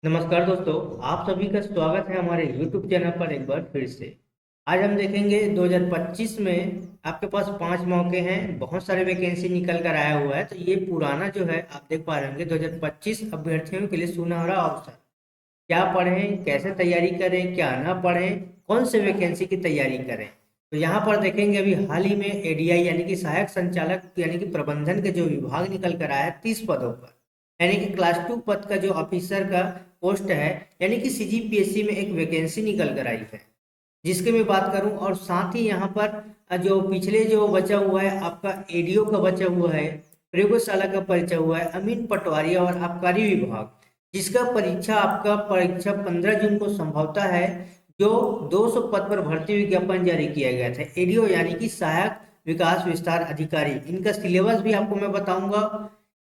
नमस्कार दोस्तों, आप सभी का स्वागत है हमारे YouTube चैनल पर एक बार फिर से। आज हम देखेंगे 2025 में आपके पास 5 मौके हैं। बहुत सारे वैकेंसी निकल कर आया हुआ है। तो ये पुराना जो है आप देख पा रहे होंगे 2025 अभ्यर्थियों के लिए सुनहरा अवसर। क्या पढ़ें, कैसे तैयारी करें, क्या ना पढ़ें, कौन से वैकेंसी की तैयारी करें। तो यहाँ पर देखेंगे अभी हाल ही में एडीआई यानी कि सहायक संचालक यानी कि प्रबंधन के जो विभाग निकल कर आया है 30 पदों पर, यानी कि क्लास 2 पद का जो ऑफिसर का पोस्ट है, यानी कि सीजीपीएससी में एक वैकेंसी निकल कर आई है जिसके मैं बात करूं। और साथ ही यहाँ पर जो पिछले जो बचा हुआ है आपका एडीओ का बचा हुआ है, प्रयोगशाला का बचा हुआ है, अमीन पटवारी और आबकारी विभाग, जिसका परीक्षा 15 जून को संभवता है। जो 200 पद पर भर्ती विज्ञापन जारी किया गया था एडीओ यानी कि सहायक विकास विस्तार अधिकारी। इनका सिलेबस भी आपको मैं बताऊंगा,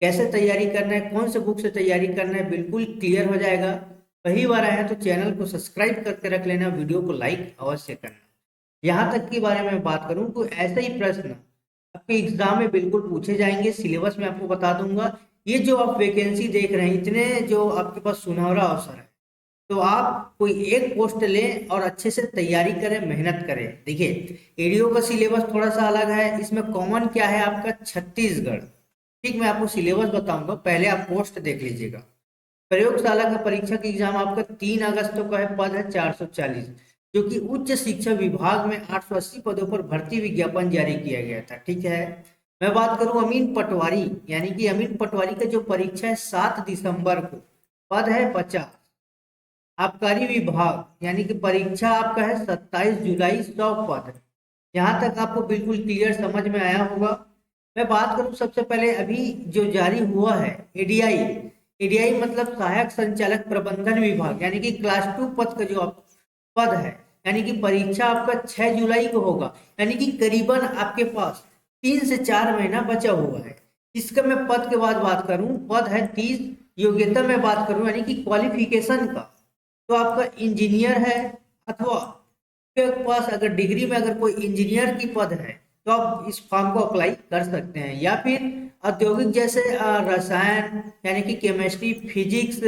कैसे तैयारी करना है, कौन से बुक से तैयारी करना है, बिल्कुल क्लियर हो जाएगा। पहली बार आए हैं तो चैनल को सब्सक्राइब करके रख लेना, वीडियो को लाइक अवश्य करना। यहाँ तक के बारे में बात करूं तो ऐसे ही प्रश्न आपके एग्जाम में बिल्कुल पूछे जाएंगे। सिलेबस में आपको बता दूंगा। ये जो आप वैकेंसी देख रहे हैं, इतने जो आपके पास सुनहरा अवसर है, तो आप कोई एक पोस्ट लें और अच्छे से तैयारी करें, मेहनत करें। देखिए, एडीओ का सिलेबस थोड़ा सा अलग है। इसमें कॉमन क्या है आपका, छत्तीसगढ़। ठीक, मैं आपको सिलेबस बताऊंगा, पहले आप पोस्ट देख लीजिएगा। प्रयोगशाला का परीक्षा का एग्जाम आपका 3 अगस्त को है। पद है 440, जो कि उच्च शिक्षा विभाग में 880 पदों पर भर्ती विज्ञापन जारी किया गया था। ठीक है, मैं बात करूं अमीन पटवारी, यानी कि अमीन पटवारी का जो परीक्षा है 7 दिसंबर को, पद है 50। आबकारी विभाग यानी कि परीक्षा आपका है 27 जुलाई, 100 पद। यहाँ तक आपको बिल्कुल क्लियर समझ में आया होगा। मैं बात करूं सबसे पहले अभी जो जारी हुआ है एडीआई। एडीआई मतलब सहायक संचालक प्रबंधन विभाग, यानी कि क्लास 2 पद का जो पद है, यानी कि परीक्षा आपका 6 जुलाई को होगा। यानी कि करीबन आपके पास 3 से 4 महीना बचा हुआ है। इसका मैं पद के बाद बात करूं, पद है 30। योग्यता में बात करूं यानी कि क्वालिफिकेशन का, तो आपका इंजीनियर है, अथवा आपके पास अगर डिग्री में अगर कोई इंजीनियर की पद है तो आप इस फॉर्म को अप्लाई कर सकते हैं। या फिर औद्योगिक जैसे रसायन यानी कि केमिस्ट्री, फिजिक्स,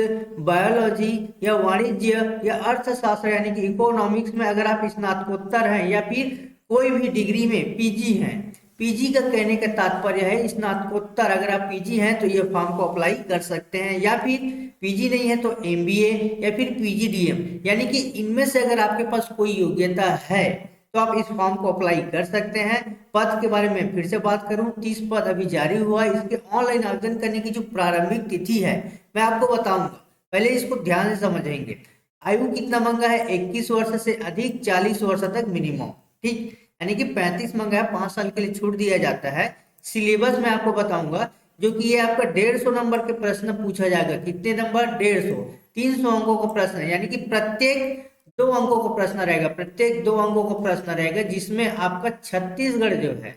बायोलॉजी या वाणिज्य या अर्थशास्त्र यानी कि इकोनॉमिक्स में अगर आप स्नातकोत्तर हैं, या फिर कोई भी डिग्री में पीजी हैं। पीजी का कहने का तात्पर्य है स्नातकोत्तर, अगर आप पीजी हैं तो ये फॉर्म को अप्लाई कर सकते हैं। या फिर पीजी नहीं है तो एमबीए या फिर पीजीडीएम, यानी कि इनमें से अगर आपके पास कोई योग्यता है तो आप इस फॉर्म को अप्लाई कर सकते हैं। पद के बारे में फिर से बात करूं, 30 पद अभी जारी हुआ है। इसके ऑनलाइन आवेदन करने की जो प्रारंभिक तिथि है मैं आपको बताऊंगा, पहले इसको ध्यान से समझेंगे। आयु कितना मांगा है, 21 वर्ष से अधिक, 40 वर्ष तक मिनिमम। ठीक, यानी कि 35 मांगा है, 5 साल के लिए छूट दिया जाता है। सिलेबस में आपको बताऊंगा, जो कि ये आपका 150 नंबर के प्रश्न पूछा जाएगा। कितने नंबर, 150। 300 अंकों का प्रश्न है, यानी कि प्रत्येक 2 अंकों का प्रश्न रहेगा, प्रत्येक 2 अंकों का प्रश्न रहेगा, जिसमें आपका छत्तीसगढ़ जो है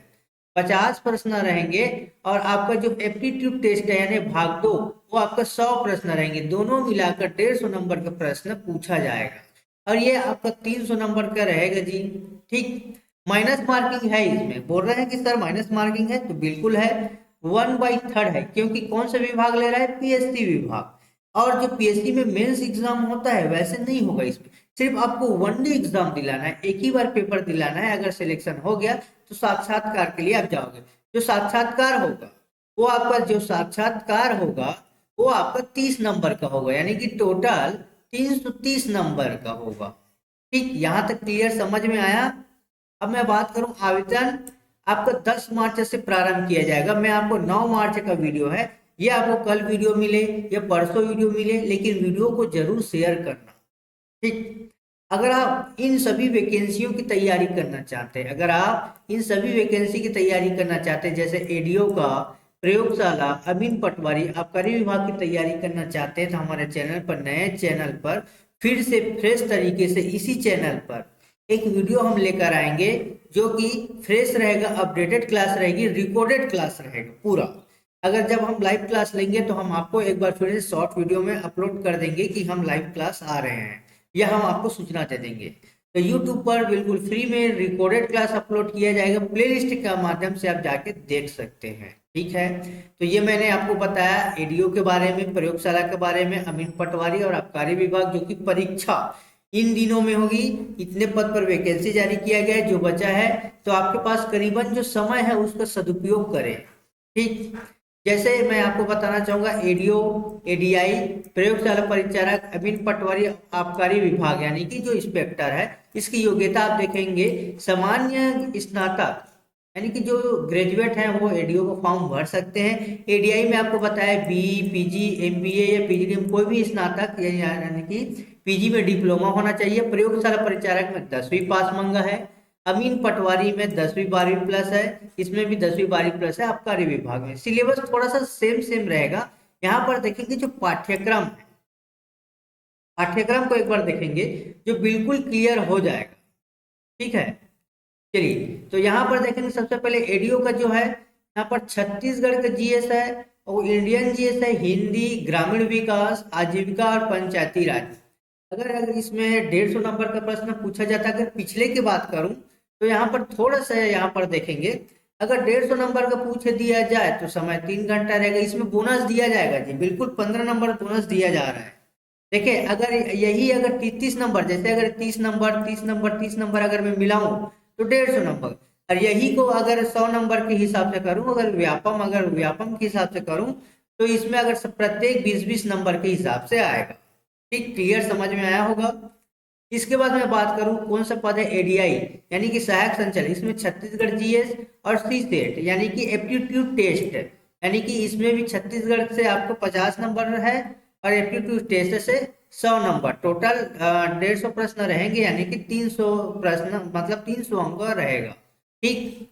50 प्रश्न रहेंगे। और आपका जो एप्टीट्यूड टेस्ट है यानी भाग 2, वो आपका 100 प्रश्न रहेंगे। दोनों मिलाकर 150 नंबर का प्रश्न पूछा जाएगा और ये आपका 300 नंबर का रहेगा जी। ठीक, माइनस मार्किंग है इसमें। बोल रहे हैं कि सर माइनस मार्किंग है, तो बिल्कुल है। 1/3 है, क्योंकि कौन सा विभाग ले रहा है, पीएससी विभाग। और जो पीएससी में मेंस एग्जाम होता है वैसे नहीं होगा। इसमें सिर्फ आपको वनडे एग्जाम दिलाना है, एक ही बार पेपर दिलाना है। अगर सिलेक्शन हो गया तो साक्षात्कार के लिए आप जाओगे। जो साक्षात्कार होगा वो आपका 30 नंबर का होगा, यानी कि टोटल 330 नंबर का होगा। ठीक, यहाँ तक क्लियर समझ में आया। अब मैं बात करूं आवेदन, आपका 10 मार्च से प्रारंभ किया जाएगा। मैं आपको 9 मार्च का वीडियो है, ये आपको कल वीडियो मिले या परसों वीडियो मिले, लेकिन वीडियो को जरूर शेयर करना। ठीक, अगर आप इन सभी वैकेंसियों की तैयारी करना चाहते हैं, अगर आप इन सभी वैकेंसी की तैयारी करना चाहते हैं, जैसे एडीओ का, प्रयोगशाला, अमीन पटवारी, आबकारी विभाग की तैयारी करना चाहते हैं, तो हमारे चैनल पर, नए चैनल पर फिर से फ्रेश तरीके से इसी चैनल पर एक वीडियो हम लेकर आएंगे, जो कि फ्रेश रहेगा, अपडेटेड क्लास रहेगी, रिकॉर्डेड क्लास रहेगा पूरा। अगर जब हम लाइव क्लास लेंगे तो हम आपको एक बार फिर से शॉर्ट वीडियो में अपलोड कर देंगे कि हम लाइव क्लास आ रहे हैं, या हम आपको सूचना दे देंगे। तो YouTube पर बिल्कुल फ्री में रिकॉर्डेड क्लास अपलोड किया जाएगा, प्लेलिस्ट के माध्यम से आप जाके देख सकते हैं। ठीक है, तो ये मैंने आपको बताया एडीओ के बारे में, प्रयोगशाला के बारे में, अमीन पटवारी और आबकारी विभाग जो कि परीक्षा इन दिनों में होगी। इतने पद पर वैकेंसी जारी किया गया है, जो बचा है तो आपके पास करीबन जो समय है उसका सदुपयोग करें। ठीक, जैसे मैं आपको बताना चाहूंगा एडीओ, एडीआई, प्रयोगशाला परिचारक, अमीन पटवारी, आबकारी विभाग यानी कि जो इंस्पेक्टर है, इसकी योग्यता आप देखेंगे सामान्य स्नातक यानी कि जो ग्रेजुएट हैं वो एडीओ को फॉर्म भर सकते हैं। एडीआई में आपको बताया बीई, पीजी, एमबीए या पीजीडी में कोई भी स्नातक यानी कि पीजी में डिप्लोमा होना चाहिए। प्रयोगशाला परिचारक में 10वीं पास मांगा है। अमीन पटवारी में 10वीं 12वीं प्लस है, इसमें भी 10वीं 12वीं प्लस है। आबकारी विभाग में सिलेबस थोड़ा सा सेम रहेगा। यहाँ पर देखेंगे जो पाठ्यक्रम है, पाठ्यक्रम को एक बार देखेंगे जो बिल्कुल क्लियर हो जाएगा। ठीक है, चलिए तो यहाँ पर देखेंगे सबसे पहले एडीओ का जो है, यहाँ पर छत्तीसगढ़ का जीएस है और इंडियन जीएस है, हिंदी, ग्रामीण विकास, आजीविका और पंचायती राज। अगर इसमें 150 नंबर का प्रश्न पूछा जाता है, अगर पिछले की बात करूं तो यहाँ पर थोड़ा सा यहाँ पर देखेंगे, अगर 150 नंबर का पूछ दिया जाए तो समय 3 घंटा रहेगा। इसमें बोनस दिया जाएगा जी, बिल्कुल 15 नंबर बोनस दिया जा रहा है। देखिए अगर यही अगर 33 नंबर, जैसे अगर 30 नंबर 30 नंबर 30 नंबर अगर मैं मिलाऊं तो 150 नंबर, और यही को अगर 100 नंबर के हिसाब से करूं, अगर व्यापम के हिसाब से करूं तो इसमें अगर प्रत्येक 20-20 नंबर के हिसाब से आएगा। ठीक, क्लियर समझ में आया होगा। इसके बाद मैं बात करूं कौन सा पद है, एडीआई यानी कि सहायक संचालक। इसमें छत्तीसगढ़ जीएस और सी सेट यानी कि एप्टीट्यूड टेस्ट, यानी कि इसमें भी छत्तीसगढ़ से आपको 50 नंबर है और एप्टीट्यूड टेस्ट से 100 नंबर, टोटल 150 प्रश्न रहेंगे यानी कि 300 प्रश्न, मतलब 300 अंक रहेगा। ठीक,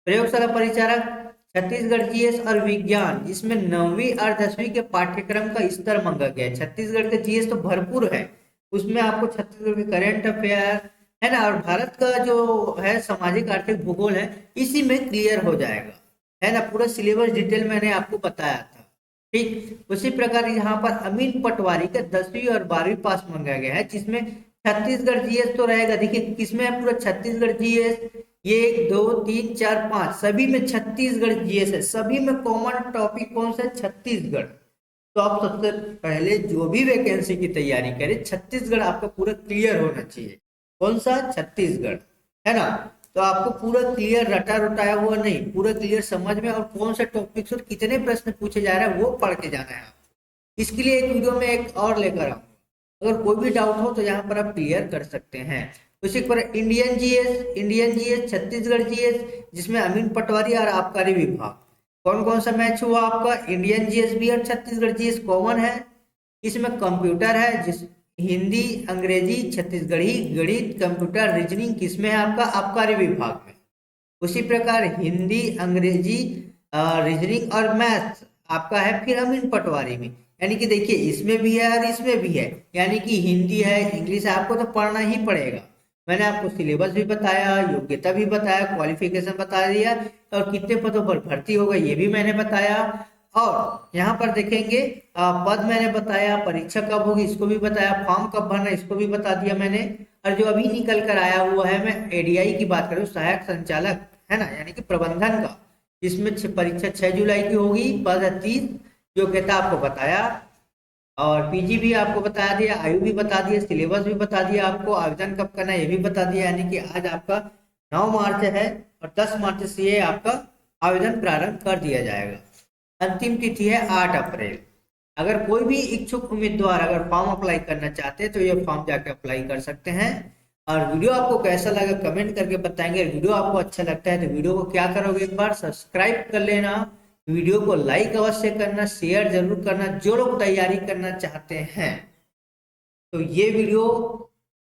प्रयोगशाला परिचारक छत्तीसगढ़ जीएस और विज्ञान, जिसमें 9वीं और 10वीं के पाठ्यक्रम का स्तर मांगा गया है। छत्तीसगढ़ का जीएस तो भरपूर है, उसमें आपको छत्तीसगढ़ के करेंट अफेयर है ना, और भारत का जो है सामाजिक आर्थिक भूगोल है, इसी में क्लियर हो जाएगा, है ना। पूरा सिलेबस डिटेल मैंने आपको बताया था। ठीक, उसी प्रकार यहाँ पर अमीन पटवारी का 10वीं और 12वीं पास मांगा गया है, जिसमें छत्तीसगढ़ जीएस तो रहेगा। देखिए किसमें है, पूरा छत्तीसगढ़ जीएस, ये 1 2 3 4 5 सभी में छत्तीसगढ़ जीएस है। सभी में कॉमन टॉपिक कौन सा है, छत्तीसगढ़। तो आप सबसे पहले जो भी वैकेंसी की तैयारी करें, छत्तीसगढ़ आपका पूरा क्लियर होना चाहिए। कौन सा, छत्तीसगढ़, है ना। तो आपको पूरा क्लियर रटा रुटाया हुआ नहीं, पूरा क्लियर समझ में, और कौन सा टॉपिक और कितने प्रश्न पूछे जा रहे हैं वो पढ़ के जाना है। इसके लिए एक वीडियो में एक और लेकर आऊंगा, अगर कोई भी डाउट हो तो यहाँ पर आप क्लियर कर सकते हैं। उसी पर इंडियन जीएस, छत्तीसगढ़ जीएस, जिसमें अमीन पटवारी और आबकारी विभाग, कौन कौन सा मैच हुआ आपका, इंडियन जीएस भी और छत्तीसगढ़ जीएस कॉमन है। इसमें कंप्यूटर है, जिस हिंदी, अंग्रेजी, छत्तीसगढ़ी, गणित, कंप्यूटर, रीजनिंग किसमें है आपका, आबकारी विभाग में। उसी प्रकार हिंदी, अंग्रेजी, रीजनिंग और मैथ आपका है फिर अमीन पटवारी में। यानी कि देखिए इसमें भी है और इसमें भी है, यानी कि हिंदी है, इंग्लिश है, आपको तो पढ़ना ही पड़ेगा। मैंने आपको सिलेबस भी बताया, योग्यता भी बताया, क्वालिफिकेशन बता दिया, और कितने पदों पर भर्ती होगा ये भी मैंने बताया। और यहाँ पर देखेंगे पद मैंने बताया, परीक्षा कब होगी इसको भी बताया, फॉर्म कब भरना इसको भी बता दिया मैंने। और जो अभी निकल कर आया हुआ है, मैं एडीआई की बात करूँ, सहायक संचालक, है ना, यानी कि प्रबंधन का, इसमें परीक्षा 6 जुलाई की होगी, पद 30, योग्यता आपको बताया, और पीजी भी आपको बता दिया, आयु भी बता दिया, सिलेबस भी बता दिया, आपको आवेदन कब करना है ये भी बता दिया। यानी कि आज आपका 9 मार्च है और 10 मार्च से ये आपका आवेदन प्रारंभ कर दिया जाएगा। अंतिम तिथि है 8 अप्रैल। अगर कोई भी इच्छुक उम्मीदवार अगर फॉर्म अप्लाई करना चाहते हैं तो ये फॉर्म जाके अप्लाई कर सकते हैं। और वीडियो आपको कैसा लगा कमेंट करके बताएंगे। वीडियो आपको अच्छा लगता है तो वीडियो को क्या करोगे, एक बार सब्सक्राइब कर लेना, वीडियो को लाइक अवश्य करना, शेयर जरूर करना, जो लोग तैयारी करना चाहते हैं। तो ये वीडियो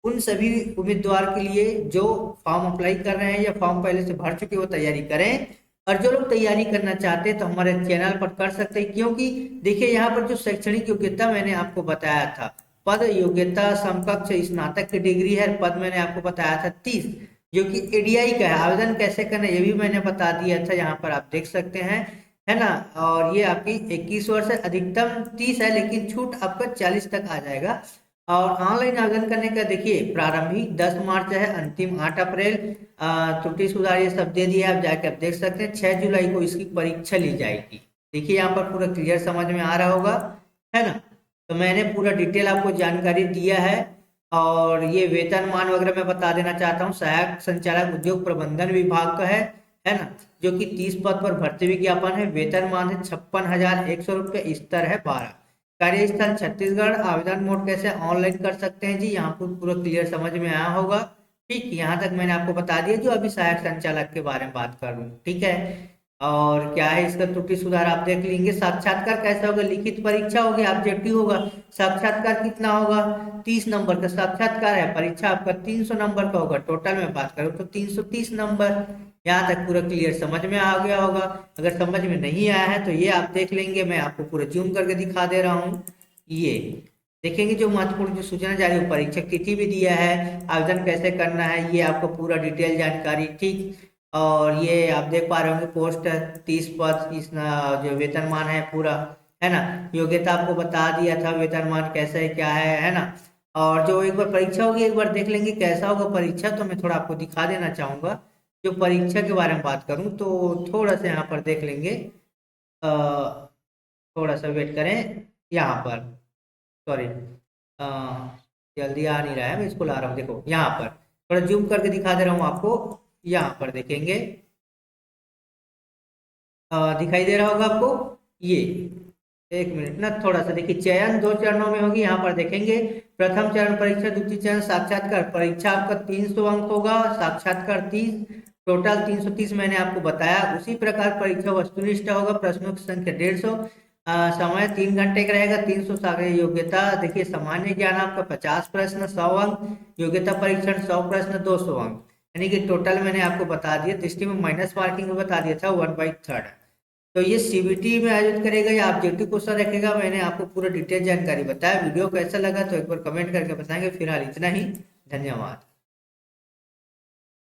उन सभी उम्मीदवार के लिए जो फॉर्म अप्लाई कर रहे हैं या फॉर्म पहले से भर चुके वो तैयारी करें, और जो लोग तैयारी करना चाहते हैं तो हमारे चैनल पर कर सकते हैं। क्योंकि देखिए यहाँ पर जो शैक्षणिक योग्यता मैंने आपको बताया था, पद योग्यता समकक्ष स्नातक की डिग्री है, पद मैंने आपको बताया था 30, जो कि एडीआई का है। आवेदन कैसे करना ये भी मैंने बता दिया था, यहाँ पर आप देख सकते हैं, है ना। और ये आपकी 21 वर्ष है, अधिकतम 30 है, लेकिन छूट आपका 40 तक आ जाएगा। और ऑनलाइन आवेदन करने का देखिए प्रारंभिक 10 मार्च है, अंतिम 8 अप्रैल। त्रुटि सुधार ये सब दे दिया, आप जाके आप देख सकते हैं। 6 जुलाई को इसकी परीक्षा ली जाएगी। देखिए यहाँ पर पूरा क्लियर समझ में आ रहा होगा, है ना। तो मैंने पूरा डिटेल आपको जानकारी दिया है। और ये वेतनमान वगैरह मैं बता देना चाहता हूँ। सहायक संचालक उद्योग प्रबंधन विभाग का है ना, जो कि 30 पद पर भर्ती विज्ञापन है। वेतनमान है 56,100 रुपये, स्तर है 12। कार्यस्थल छत्तीसगढ़। आवेदन मोड कैसे ऑनलाइन कर सकते हैं जी, यहाँ पर पूरा क्लियर समझ में आया होगा। ठीक, यहाँ तक मैंने आपको बता दिया। जो अभी सहायक संचालक के बारे में बात कर रहा हूँ, ठीक है। और क्या है इसका त्रुटि सुधार आप देख लेंगे। साक्षात्कार कैसा होगा, लिखित परीक्षा होगी, ऑब्जेक्टिव होगा। साक्षात्कार कितना होगा, 30 नंबर का साक्षात्कार है। परीक्षा आपका 300 नंबर का होगा। टोटल में बात करूँ तो 330 नंबर। यहाँ तक पूरा क्लियर समझ में आ गया होगा। अगर समझ में नहीं आया है तो ये आप देख लेंगे, मैं आपको पूरा जूम करके दिखा दे रहा हूँ। ये देखेंगे जो महत्वपूर्ण जो सूचना जारी हो, परीक्षा तिथि भी दिया है, आवेदन कैसे करना है, ये आपको पूरा डिटेल जानकारी। ठीक, और ये आप देख पा रहे होंगे पोस्ट 30 पद, इस जो वेतनमान है पूरा, है ना। योग्यता आपको बता दिया था, वेतनमान कैसे क्या है ना। और जो एक बार परीक्षा होगी, एक बार देख लेंगे कैसा होगा परीक्षा। तो मैं थोड़ा आपको दिखा देना चाहूंगा। जो परीक्षा के बारे में बात करूं तो थोड़ा सा यहाँ पर देख लेंगे। थोड़ा सा वेट करें यहाँ पर। सॉरी, जल्दी आ नहीं रहा है, मैं इसको ला रहा हूँ। देखो यहाँ पर थोड़ा जूम करके दिखा दे रहा हूँ आपको। यहाँ पर देखेंगे, दिखाई दे रहा होगा आपको ये। एक मिनट ना, थोड़ा सा देखिए। चयन 2 चरणों में होगी, यहाँ पर देखेंगे। प्रथम चरण परीक्षा, द्वितीय चरण साक्षात्कार। परीक्षा आपका 300 अंक होगा, साक्षात्कार 30, टोटल 330 मैंने आपको बताया। उसी प्रकार परीक्षा वस्तुनिष्ठ होगा, प्रश्नों की संख्या 150। समय 3 घंटे का रहेगा। 300 सागर योग्यता देखिए, सामान्य ज्ञान आपका 50 प्रश्न 100 अंक, योग्यता परीक्षण 100 प्रश्न 200 अंक। यानी कि टोटल मैंने आपको बता दिया। दृष्टि में माइनस मार्किंग में बता दिया था 1/3। तो ये सीबीटी में आयोजित करेगा या ऑब्जेक्टिव क्वेश्चन रखेगा, मैंने आपको पूरा डिटेल जानकारी बताया। वीडियो कैसा लगा तो एक बार कमेंट करके बताएंगे। फिलहाल इतना ही, धन्यवाद।